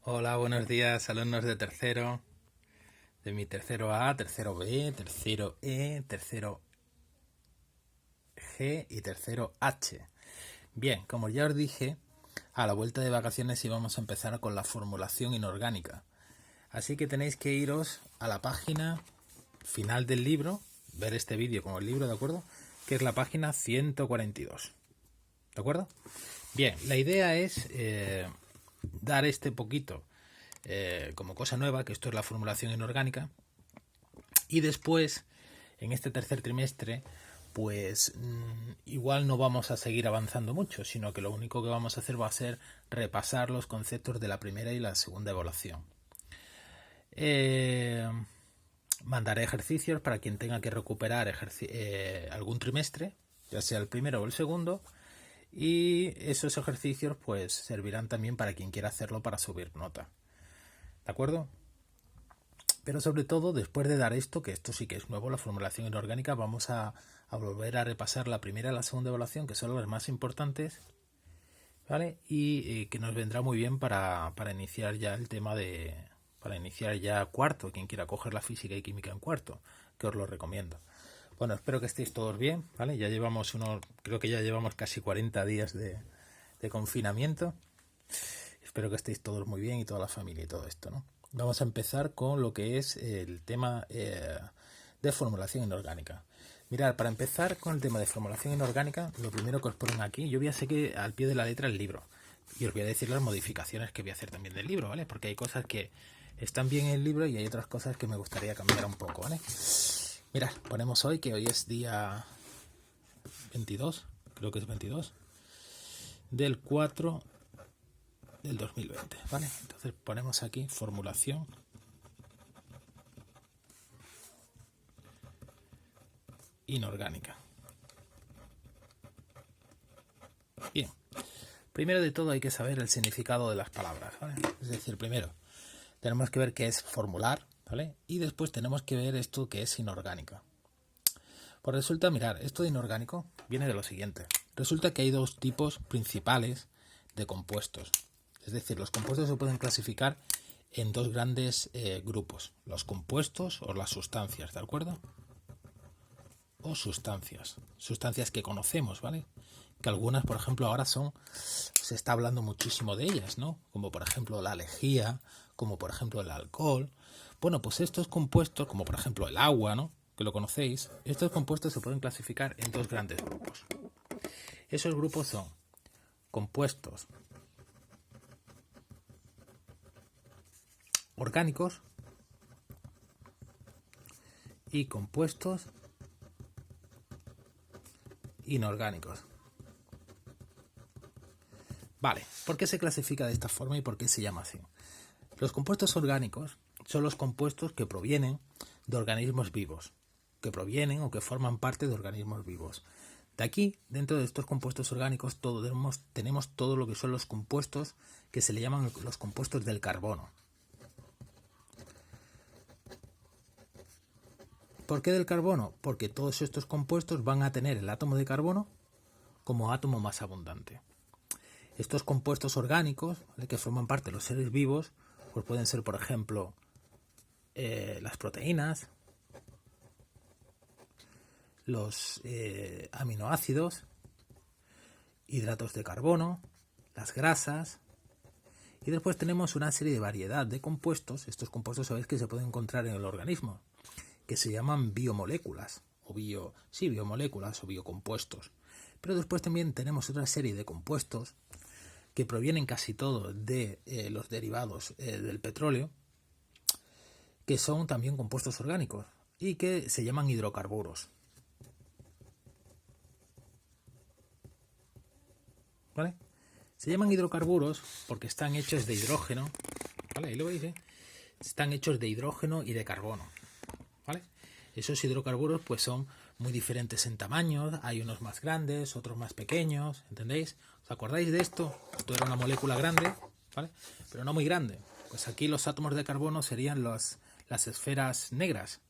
Hola, buenos días, alumnos de tercero, de mi tercero A, tercero B, tercero E, tercero G y tercero H. Bien, como ya os dije, a la vuelta de vacaciones íbamos a empezar con la formulación inorgánica. Así que tenéis que iros a la página final del libro, ver este vídeo como el libro, ¿de acuerdo? Que es la página 142. ¿De acuerdo? Bien, la idea es dar este poquito como cosa nueva, que esto es la formulación inorgánica, y después, en este tercer trimestre, pues igual no vamos a seguir avanzando mucho, sino que lo único que vamos a hacer va a ser repasar los conceptos de la primera y la segunda evaluación. Mandaré ejercicios para quien tenga que recuperar algún trimestre, ya sea el primero o el segundo, y esos ejercicios pues servirán también para quien quiera hacerlo para subir nota. ¿De acuerdo? Pero sobre todo, después de dar esto, que esto sí que es nuevo, la formulación inorgánica, vamos a volver a repasar la primera y la segunda evaluación, que son las más importantes, ¿vale? Y que nos vendrá muy bien para iniciar ya el tema de... para iniciar ya cuarto, quien quiera coger la física y química en cuarto, que os lo recomiendo. Bueno, espero que estéis todos bien, ¿vale? Ya llevamos creo que ya llevamos casi 40 días de confinamiento. Espero que estéis todos muy bien y toda la familia y todo esto, ¿no? Vamos a empezar con lo que es el tema de formulación inorgánica. Mirad, para empezar con el tema de formulación inorgánica, lo primero que os ponen aquí, yo voy a seguir al pie de la letra el libro y os voy a decir las modificaciones que voy a hacer también del libro, ¿vale? Porque hay cosas que están bien en el libro y hay otras cosas que me gustaría cambiar un poco, ¿vale? Mirad, ponemos hoy, que hoy es día 22, creo que es 22, del 4 del 2020, ¿vale? Entonces ponemos aquí formulación inorgánica. Bien, primero de todo hay que saber el significado de las palabras, ¿vale? Es decir, primero tenemos que ver qué es formular, ¿vale? Y después tenemos que ver esto que es inorgánica. Pues resulta, mirar, esto de inorgánico viene de lo siguiente. Resulta que hay dos tipos principales de compuestos. Es decir, los compuestos se pueden clasificar en dos grandes grupos. Los compuestos o las sustancias, ¿de acuerdo? O sustancias. Sustancias que conocemos, ¿vale? Que algunas, por ejemplo, ahora se está hablando muchísimo de ellas, ¿no? Como por ejemplo la lejía, como por ejemplo el alcohol. Bueno, pues estos compuestos, como por ejemplo el agua, ¿no? Que lo conocéis, estos compuestos se pueden clasificar en dos grandes grupos. Esos grupos son compuestos orgánicos y compuestos inorgánicos. Vale, ¿por qué se clasifica de esta forma y por qué se llama así? Los compuestos orgánicos son los compuestos que provienen de organismos vivos, que provienen o que forman parte de organismos vivos. De aquí, dentro de estos compuestos orgánicos, tenemos todo lo que son los compuestos que se le llaman los compuestos del carbono. ¿Por qué del carbono? Porque todos estos compuestos van a tener el átomo de carbono como átomo más abundante. Estos compuestos orgánicos, ¿vale?, que forman parte de los seres vivos, pues pueden ser, por ejemplo, las proteínas, los aminoácidos, hidratos de carbono, las grasas, y después tenemos una serie de variedad de compuestos. Estos compuestos sabéis que se pueden encontrar en el organismo, que se llaman biomoléculas, biomoléculas o biocompuestos. Pero después también tenemos otra serie de compuestos que provienen casi todos de los derivados del petróleo, que son también compuestos orgánicos y que se llaman hidrocarburos. ¿Vale? Se llaman hidrocarburos porque están hechos de hidrógeno, ¿vale? Ahí lo veis, ¿eh? Están hechos de hidrógeno y de carbono, ¿vale? Esos hidrocarburos pues son muy diferentes en tamaño, hay unos más grandes, otros más pequeños, ¿entendéis? ¿Os acordáis de esto? Esto era una molécula grande, ¿vale? Pero no muy grande. Pues aquí los átomos de carbono serían las esferas negras.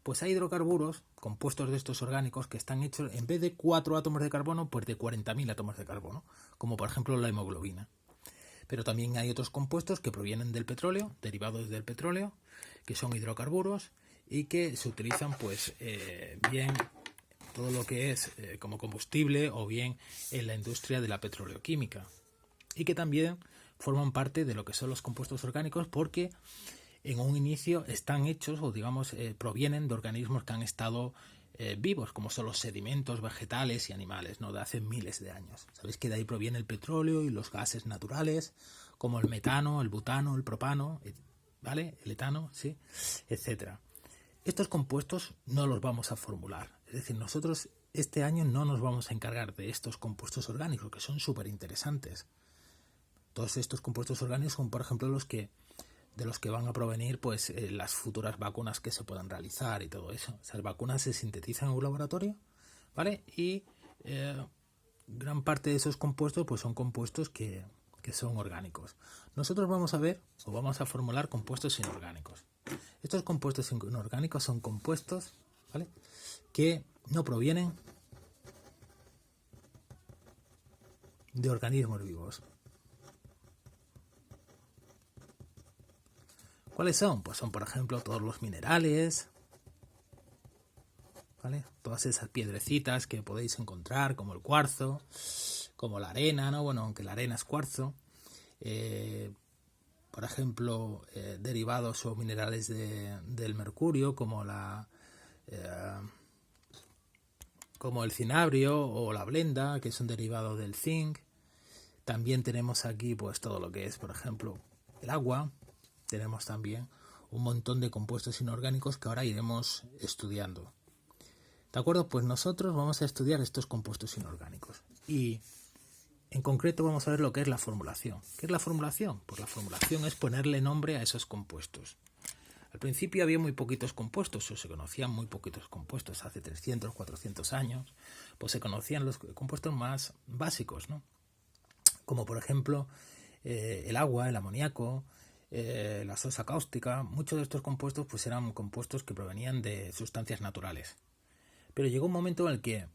Pues hay hidrocarburos, compuestos de estos orgánicos, que están hechos, en vez de 4 átomos de carbono, pues de 40.000 átomos de carbono, como por ejemplo la hemoglobina. Pero también hay otros compuestos que provienen del petróleo, derivados del petróleo, que son hidrocarburos y que se utilizan pues bien todo lo que es como combustible o bien en la industria de la petroleoquímica, y que también forman parte de lo que son los compuestos orgánicos porque en un inicio están hechos o digamos provienen de organismos que han estado vivos, como son los sedimentos vegetales y animales, ¿no? De hace miles de años. Sabéis que de ahí proviene el petróleo y los gases naturales, como el metano, el butano, el propano, ¿vale? El etano, sí, etcétera. Estos compuestos no los vamos a formular. Es decir, nosotros este año no nos vamos a encargar de estos compuestos orgánicos, que son súper interesantes. Todos estos compuestos orgánicos son, por ejemplo, de los que van a provenir pues las futuras vacunas que se puedan realizar y todo eso. Esas vacunas se sintetizan en un laboratorio, ¿vale? Y gran parte de esos compuestos pues son compuestos que son orgánicos. Nosotros vamos a ver o vamos a formular compuestos inorgánicos. Estos compuestos inorgánicos son compuestos, ¿vale?, que no provienen de organismos vivos. ¿Cuáles son? Pues son, por ejemplo, todos los minerales, ¿vale? Todas esas piedrecitas que podéis encontrar, como el cuarzo, como la arena, ¿no? Bueno, aunque la arena es cuarzo. Por ejemplo, derivados o minerales del mercurio, como como el cinabrio o la blenda, que son derivados del zinc. También tenemos aquí pues todo lo que es, por ejemplo, el agua. Tenemos también un montón de compuestos inorgánicos que ahora iremos estudiando. ¿De acuerdo? Pues nosotros vamos a estudiar estos compuestos inorgánicos. Y en concreto vamos a ver lo que es la formulación. ¿Qué es la formulación? Pues la formulación es ponerle nombre a esos compuestos. Al principio había muy poquitos compuestos, o se conocían muy poquitos compuestos. Hace 300, 400 años, pues se conocían los compuestos más básicos, ¿no? Como por ejemplo el agua, el amoníaco, la sosa cáustica. Muchos de estos compuestos pues eran compuestos que provenían de sustancias naturales. Pero llegó un momento en el que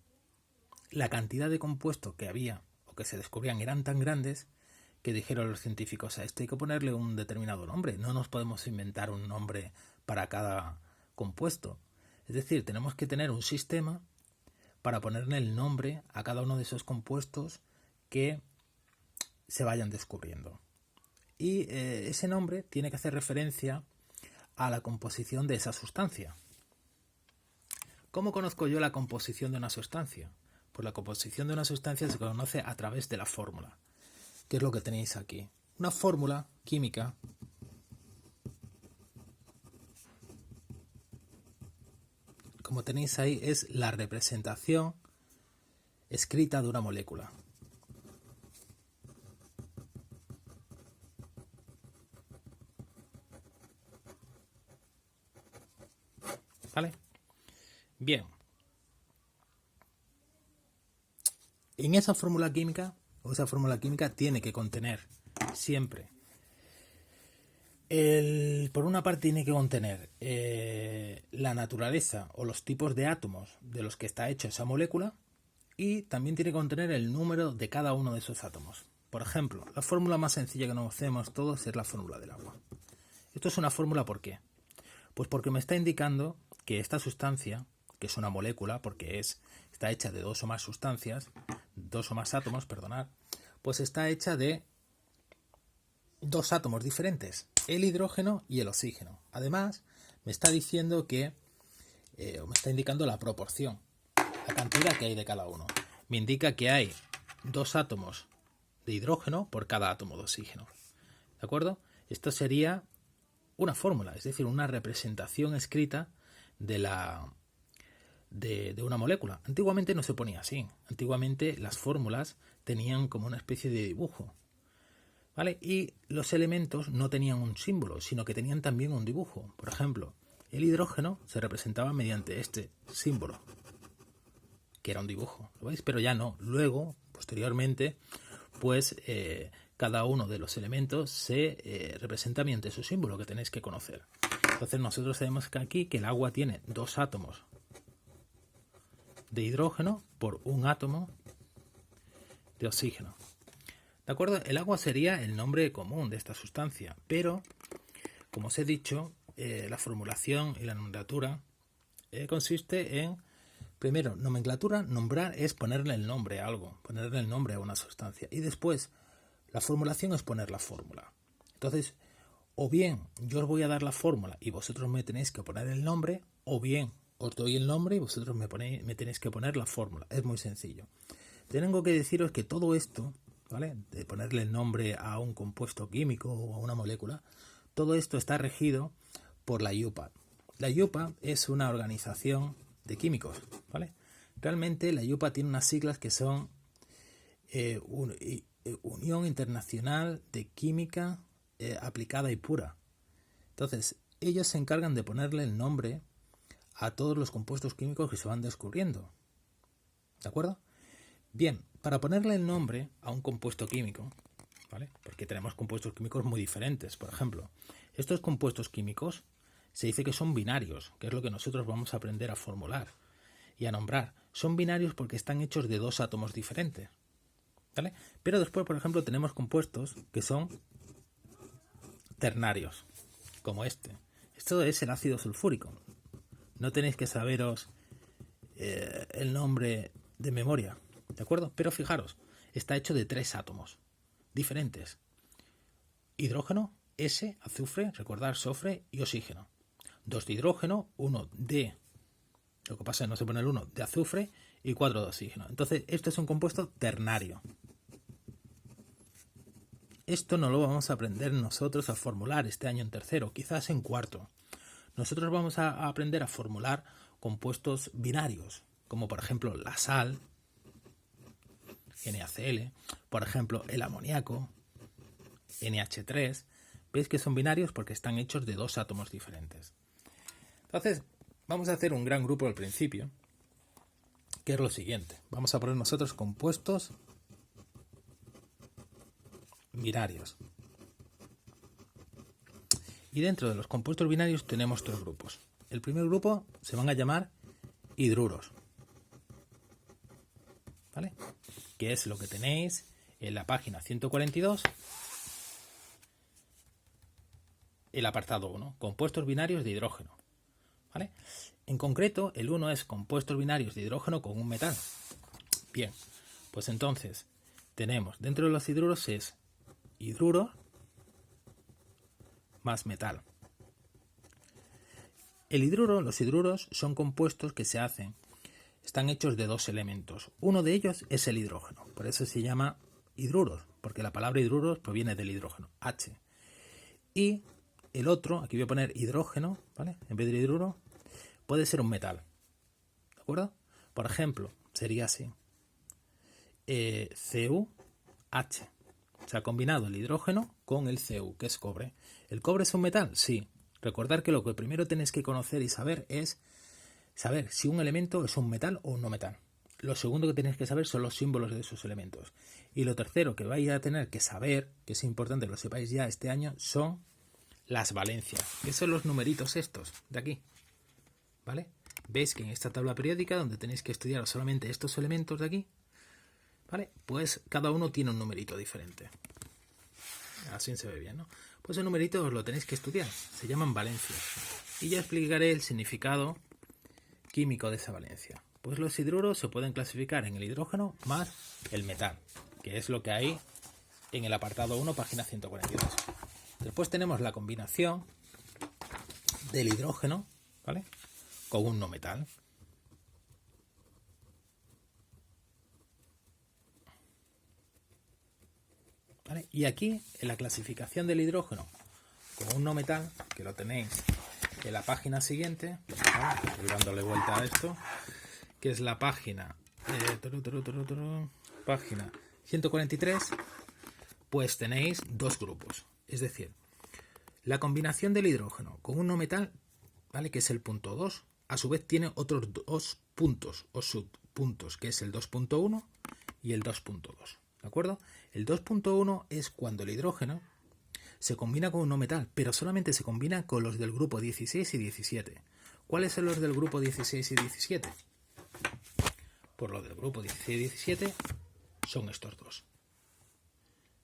la cantidad de compuestos que había o que se descubrían eran tan grandes que dijeron los científicos: a esto hay que ponerle un determinado nombre. No nos podemos inventar un nombre para cada compuesto. Es decir, tenemos que tener un sistema para ponerle el nombre a cada uno de esos compuestos que se vayan descubriendo. Y ese nombre tiene que hacer referencia a la composición de esa sustancia. ¿Cómo conozco yo la composición de una sustancia? Pues la composición de una sustancia se conoce a través de la fórmula, que es lo que tenéis aquí. Una fórmula química como tenéis ahí es la representación escrita de una molécula. ¿Vale? Bien. En esa fórmula química tiene que contener siempre por una parte tiene que contener la naturaleza o los tipos de átomos de los que está hecha esa molécula, y también tiene que contener el número de cada uno de esos átomos. Por ejemplo, la fórmula más sencilla que conocemos todos es la fórmula del agua. Esto es una fórmula, ¿por qué? Pues porque me está indicando que esta sustancia, que es una molécula, porque está hecha de dos o más átomos, pues está hecha de dos átomos diferentes, el hidrógeno y el oxígeno. Además, me está diciendo me está indicando la proporción, la cantidad que hay de cada uno. Me indica que hay dos átomos de hidrógeno por cada átomo de oxígeno. ¿De acuerdo? Esto sería una fórmula, es decir, una representación escrita de una molécula. Antiguamente no se ponía así. Antiguamente las fórmulas tenían como una especie de dibujo, ¿vale? Y los elementos no tenían un símbolo, sino que tenían también un dibujo. Por ejemplo, el hidrógeno se representaba mediante este símbolo, que era un dibujo, ¿lo veis? Pero ya no. Luego, posteriormente, pues cada uno de los elementos se representa mediante su símbolo, que tenéis que conocer. Entonces nosotros sabemos que aquí que el agua tiene dos átomos de hidrógeno por un átomo de oxígeno. ¿De acuerdo? El agua sería el nombre común de esta sustancia, pero, como os he dicho, la formulación y la nomenclatura consiste en, primero, nomenclatura, nombrar es ponerle el nombre a algo, ponerle el nombre a una sustancia, y después la formulación es poner la fórmula. Entonces, o bien yo os voy a dar la fórmula y vosotros me tenéis que poner el nombre, o bien os doy el nombre y vosotros me tenéis que poner la fórmula. Es muy sencillo. Tengo que deciros que todo esto, ¿vale?, de ponerle el nombre a un compuesto químico o a una molécula, todo esto está regido por la IUPAC. La IUPAC es una organización de químicos, ¿vale? Realmente la IUPAC tiene unas siglas que son Unión Internacional de Química Aplicada y Pura. Entonces, ellos se encargan de ponerle el nombre a todos los compuestos químicos que se van descubriendo. ¿De acuerdo? Bien, para ponerle el nombre a un compuesto químico, ¿vale?, porque tenemos compuestos químicos muy diferentes. Por ejemplo, estos compuestos químicos se dice que son binarios, que es lo que nosotros vamos a aprender a formular y a nombrar. Son binarios porque están hechos de dos átomos diferentes, ¿vale? Pero después, por ejemplo, tenemos compuestos que son ternarios, como este. Esto es el ácido sulfúrico. No tenéis que saberos el nombre de memoria, ¿de acuerdo? Pero fijaros, está hecho de tres átomos diferentes. Hidrógeno, S, azufre, recordar sofre y oxígeno. 2 de hidrógeno, 1 de, lo que pasa es que no se pone el 1, de azufre y 4 de oxígeno. Entonces, esto es un compuesto ternario. Esto no lo vamos a aprender nosotros a formular este año en tercero, quizás en cuarto. Nosotros vamos a aprender a formular compuestos binarios, como por ejemplo la sal, NaCl, por ejemplo el amoníaco, NH3. ¿Veis que son binarios? Porque están hechos de dos átomos diferentes. Entonces, vamos a hacer un gran grupo al principio, que es lo siguiente. Vamos a poner nosotros compuestos binarios. Y dentro de los compuestos binarios tenemos tres grupos. El primer grupo se van a llamar hidruros, ¿vale?, que es lo que tenéis en la página 142, el apartado 1, compuestos binarios de hidrógeno, ¿vale? En concreto, el 1 es compuestos binarios de hidrógeno con un metal. Bien, pues entonces tenemos dentro de los hidruros es hidruro más metal. Los hidruros son compuestos que están hechos de dos elementos. Uno de ellos es el hidrógeno, por eso se llama hidruros, porque la palabra hidruros proviene del hidrógeno, H. Y el otro, aquí voy a poner hidrógeno, ¿vale?, en vez de hidruro, puede ser un metal, ¿de acuerdo? Por ejemplo, sería así, CuH. Se ha combinado el hidrógeno con el Cu, que es cobre. ¿El cobre es un metal? Sí. Recordar que lo que primero tenéis que conocer y saber es saber si un elemento es un metal o un no metal. Lo segundo que tenéis que saber son los símbolos de esos elementos. Y lo tercero que vais a tener que saber, que es importante que lo sepáis ya este año, son las valencias, que son los numeritos estos de aquí, ¿vale? Veis que en esta tabla periódica, donde tenéis que estudiar solamente estos elementos de aquí, ¿vale?, pues cada uno tiene un numerito diferente. Así se ve bien, ¿no? Pues el numerito os lo tenéis que estudiar. Se llaman valencias. Y ya explicaré el significado químico de esa valencia. Pues los hidruros se pueden clasificar en el hidrógeno más el metal, que es lo que hay en el apartado 1, página 142. Después tenemos la combinación del hidrógeno, ¿vale?, con un no metal. ¿Vale? Y aquí, en la clasificación del hidrógeno con un no metal, que lo tenéis en la página siguiente, estoy dándole vuelta a esto, que es la página página 143, pues tenéis dos grupos. Es decir, la combinación del hidrógeno con un no metal, ¿vale?, que es el punto 2, a su vez tiene otros dos puntos o subpuntos, que es el 2.1 y el 2.2. ¿De acuerdo? El 2.1 es cuando el hidrógeno se combina con un no metal, pero solamente se combina con los del grupo 16 y 17. ¿Cuáles son los del grupo 16 y 17? Pues los del grupo 16 y 17 son estos dos.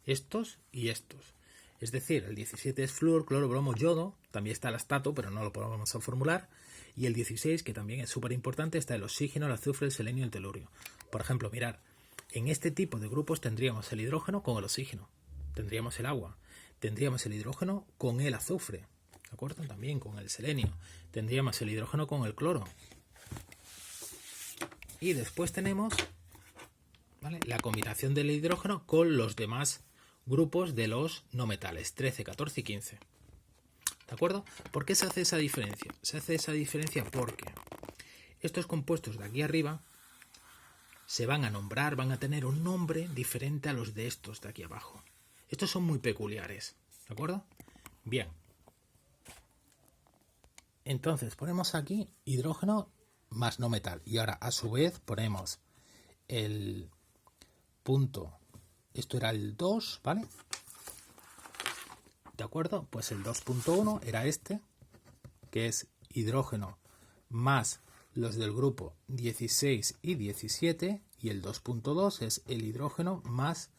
estos y estos. Es decir, el 17 es flúor, cloro, bromo, yodo, también está el astato, pero no lo vamos a formular, y el 16, que también es súper importante, está el oxígeno, el azufre, el selenio y el telurio. Por ejemplo, mirad, en este tipo de grupos tendríamos el hidrógeno con el oxígeno, tendríamos el agua, tendríamos el hidrógeno con el azufre, ¿de acuerdo? También con el selenio, tendríamos el hidrógeno con el cloro. Y después tenemos, ¿vale?, la combinación del hidrógeno con los demás grupos de los no metales, 13, 14 y 15. ¿De acuerdo? ¿Por qué se hace esa diferencia? Se hace esa diferencia porque estos compuestos de aquí arriba se van a nombrar, van a tener un nombre diferente a los de estos de aquí abajo. Estos son muy peculiares, ¿de acuerdo? Bien. Entonces ponemos aquí hidrógeno más no metal. Y ahora a su vez ponemos el punto, esto era el 2, ¿vale? ¿De acuerdo? Pues el 2.1 era este, que es hidrógeno más los del grupo 16 y 17, y el 2.2 es el hidrógeno más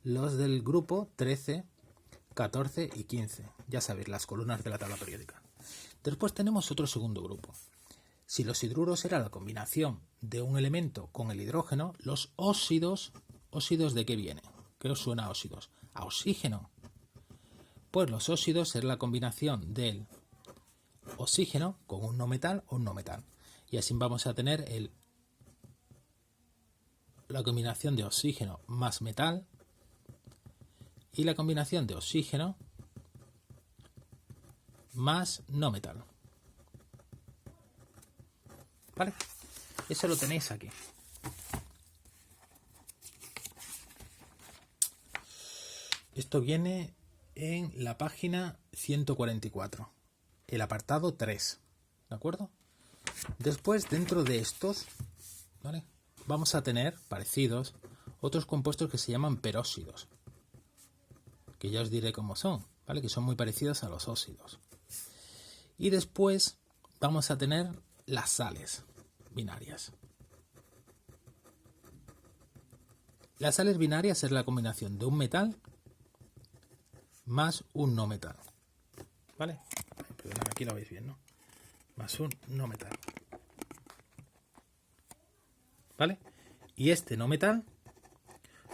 los del grupo 13, 14 y 15. Ya sabéis, las columnas de la tabla periódica. Después tenemos otro segundo grupo. Si los hidruros era la combinación de un elemento con el hidrógeno, los óxidos, ¿óxidos de qué vienen? ¿Qué os suena a óxidos? A oxígeno. Pues los óxidos es la combinación del oxígeno con un no metal o un no metal. Y así vamos a tener la combinación de oxígeno más metal y la combinación de oxígeno más no metal. ¿Vale? Eso lo tenéis aquí. Esto viene en la página 144, el apartado 3, ¿de acuerdo? Después, dentro de estos, ¿vale?, vamos a tener parecidos otros compuestos que se llaman peróxidos, que ya os diré cómo son, ¿vale?, que son muy parecidos a los óxidos. Y después vamos a tener las sales binarias. Las sales binarias es la combinación de un metal más un no metal. ¿Vale? Perdón, aquí lo veis bien, ¿no? Más un no metal. ¿Vale? Y este no metal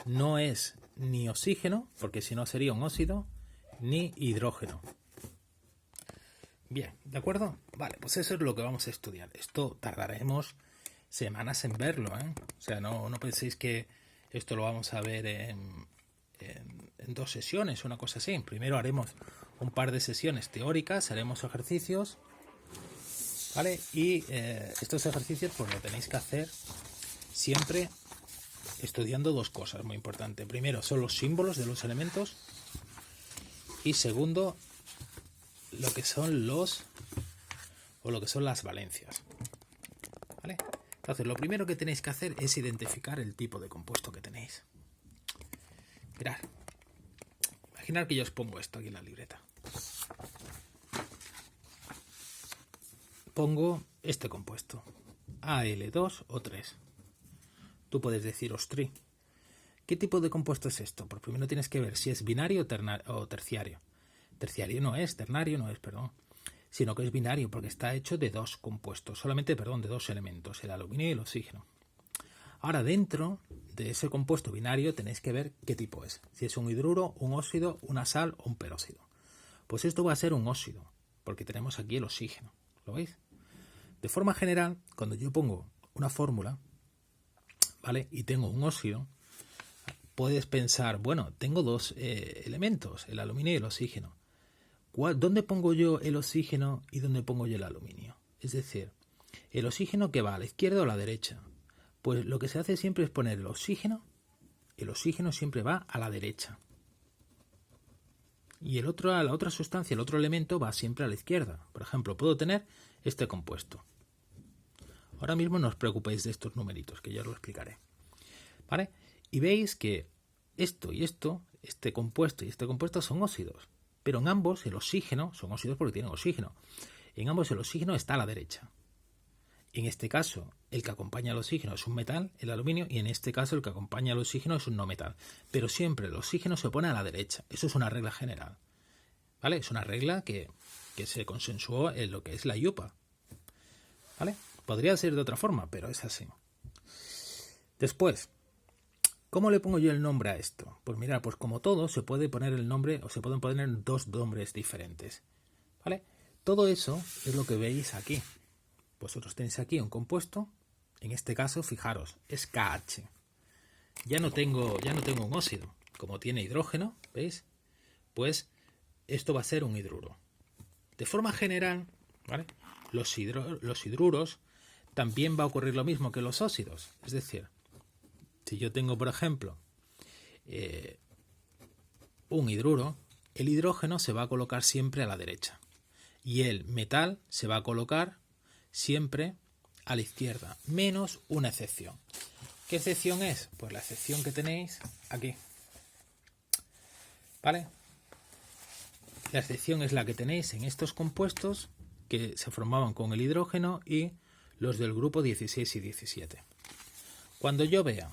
no es ni oxígeno, porque si no sería un óxido, ni hidrógeno. Bien, ¿de acuerdo? Vale, pues eso es lo que vamos a estudiar. Esto tardaremos semanas en verlo, ¿eh? O sea, no penséis que esto lo vamos a ver en 2 sesiones, una cosa así. Primero haremos un par de sesiones teóricas, haremos ejercicios, ¿vale? Y estos ejercicios pues lo tenéis que hacer siempre estudiando 2 cosas muy importantes. Primero son los símbolos de los elementos y segundo lo que son las valencias, ¿vale? Entonces lo primero que tenéis que hacer es identificar el tipo de compuesto que tenéis. Mirad, imaginad que yo os pongo esto aquí en la libreta. Pongo este compuesto, Al2 o 3. Tú puedes decir, ostri, ¿qué tipo de compuesto es esto? Pues primero tienes que ver si es binario o terciario. Terciario no es, ternario no es, perdón, sino que es binario porque está hecho de 2 compuestos, solamente, de 2 elementos, el aluminio y el oxígeno. Ahora, dentro de ese compuesto binario tenéis que ver qué tipo es, si es un hidruro, un óxido, una sal o un peróxido. Pues esto va a ser un óxido, porque tenemos aquí el oxígeno, ¿lo veis? De forma general, cuando yo pongo una fórmula, ¿vale?, y tengo un óxido, puedes pensar, bueno, tengo 2 elementos, el aluminio y el oxígeno. ¿Dónde pongo yo el oxígeno y dónde pongo yo el aluminio? Es decir, ¿el oxígeno que va a la izquierda o a la derecha? Pues lo que se hace siempre es poner el oxígeno siempre va a la derecha. Y la otra sustancia, el otro elemento, va siempre a la izquierda. Por ejemplo, puedo tener este compuesto. Ahora mismo no os preocupéis de estos numeritos, que ya os lo explicaré. ¿Vale? Y veis que esto y esto, este compuesto y este compuesto son óxidos. Pero en ambos el oxígeno, son óxidos porque tienen oxígeno, en ambos el oxígeno está a la derecha. En este caso, el que acompaña al oxígeno es un metal, el aluminio, y en este caso el que acompaña al oxígeno es un no metal. Pero siempre el oxígeno se pone a la derecha. Eso es una regla general. ¿Vale? Es una regla que se consensuó en lo que es la IUPAC. ¿Vale? Podría ser de otra forma, pero es así. Después, ¿cómo le pongo yo el nombre a esto? Pues mira, pues como todo, se puede poner el nombre, o se pueden poner dos nombres diferentes. ¿Vale? Todo eso es lo que veis aquí. Vosotros tenéis aquí un compuesto, en este caso, fijaros, es KH. Ya no tengo un óxido. Como tiene hidrógeno, ¿veis? Pues esto va a ser un hidruro. De forma general, ¿vale? Los hidruros también va a ocurrir lo mismo que los óxidos. Es decir, si yo tengo, por ejemplo, un hidruro, el hidrógeno se va a colocar siempre a la derecha y el metal se va a colocar siempre a la izquierda, menos una excepción. ¿Qué excepción es? Pues la excepción que tenéis aquí. ¿Vale? La excepción es la que tenéis en estos compuestos que se formaban con el hidrógeno y los del grupo 16 y 17. Cuando yo vea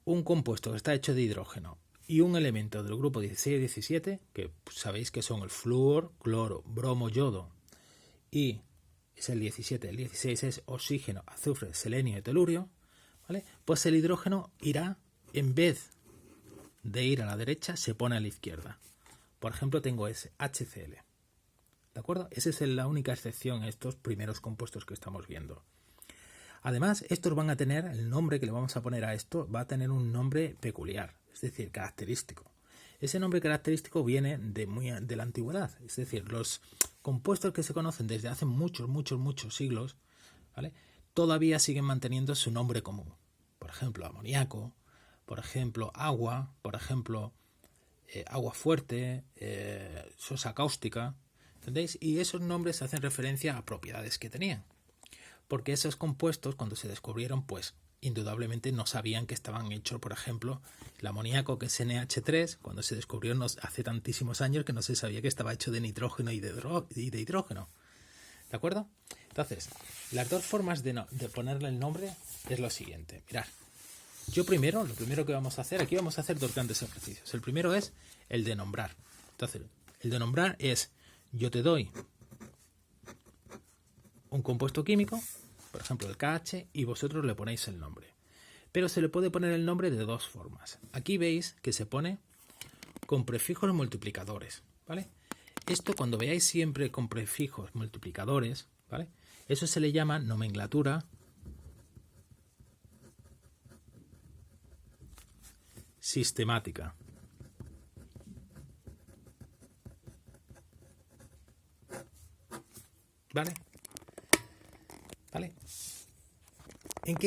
un compuesto que está hecho de hidrógeno y un elemento del grupo 16 y 17, que sabéis que son el flúor, cloro, bromo, yodo, y es el 17, el 16 es oxígeno, azufre, selenio y telurio, ¿vale? Pues el hidrógeno irá, en vez de ir a la derecha, se pone a la izquierda. Por ejemplo, tengo ese HCl. ¿De acuerdo? Esa es la única excepción a estos primeros compuestos que estamos viendo. Además, estos van a tener, el nombre que le vamos a poner a esto va a tener un nombre peculiar, es decir, característico. Ese nombre característico viene de la antigüedad, es decir, los compuestos que se conocen desde hace muchos siglos, ¿vale? Todavía siguen manteniendo su nombre común. Por ejemplo, amoníaco, por ejemplo, agua, por ejemplo, agua fuerte, sosa cáustica, ¿entendéis? Y esos nombres hacen referencia a propiedades que tenían. Porque esos compuestos, cuando se descubrieron, pues indudablemente no sabían que estaban hechos, por ejemplo, el amoníaco, que es NH3, cuando se descubrió hace tantísimos años que no se sabía que estaba hecho de nitrógeno y de hidrógeno. ¿De acuerdo? Entonces, las dos formas de ponerle el nombre es lo siguiente. Mirad, lo primero que vamos a hacer, aquí vamos a hacer dos grandes ejercicios. El primero es el de nombrar. Entonces, el de nombrar es, yo te doy un compuesto químico, por ejemplo el KH, y vosotros le ponéis el nombre. Pero se le puede poner el nombre de dos formas. Aquí veis que se pone con prefijos multiplicadores, ¿vale? Esto, cuando veáis siempre con prefijos multiplicadores, ¿vale? Eso se le llama nomenclatura sistemática. ¿Vale? ¿Vale? ¿En qué